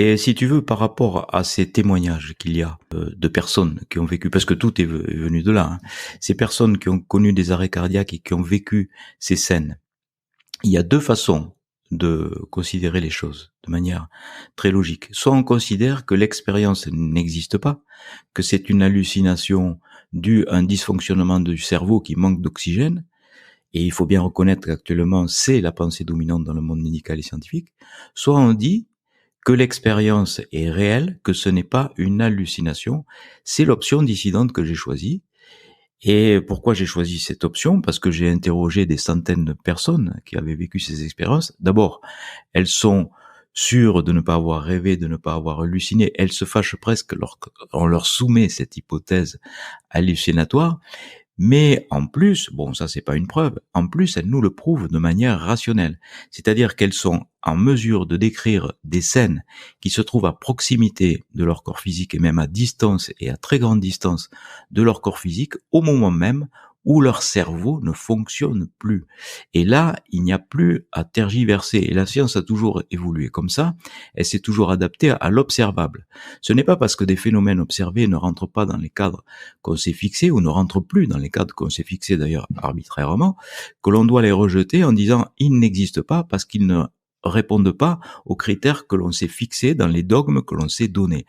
Et si tu veux, par rapport à ces témoignages qu'il y a de personnes qui ont vécu, parce que tout est venu de là, hein, ces personnes qui ont connu des arrêts cardiaques et qui ont vécu ces scènes, il y a deux façons de considérer les choses de manière très logique. Soit on considère que l'expérience n'existe pas, que c'est une hallucination due à un dysfonctionnement du cerveau qui manque d'oxygène, et il faut bien reconnaître qu'actuellement c'est la pensée dominante dans le monde médical et scientifique, soit on dit que l'expérience est réelle, que ce n'est pas une hallucination. C'est l'option dissidente que j'ai choisie. Et pourquoi j'ai choisi cette option? Parce que j'ai interrogé des centaines de personnes qui avaient vécu ces expériences. D'abord, elles sont sûres de ne pas avoir rêvé, de ne pas avoir halluciné. Elles se fâchent presque lorsqu'on leur soumet cette hypothèse hallucinatoire. Mais en plus, bon, ça c'est pas une preuve, en plus elles nous le prouvent de manière rationnelle. C'est-à-dire qu'elles sont en mesure de décrire des scènes qui se trouvent à proximité de leur corps physique et même à distance et à très grande distance de leur corps physique au moment même où leur cerveau ne fonctionne plus. Et là, il n'y a plus à tergiverser. Et la science a toujours évolué comme ça. Elle s'est toujours adaptée à l'observable. Ce n'est pas parce que des phénomènes observés ne rentrent pas dans les cadres qu'on s'est fixé ou ne rentre plus dans les cadres qu'on s'est fixés d'ailleurs arbitrairement, que l'on doit les rejeter en disant ils n'existent pas parce qu'ils ne répondent pas aux critères que l'on s'est fixés dans les dogmes que l'on s'est donnés.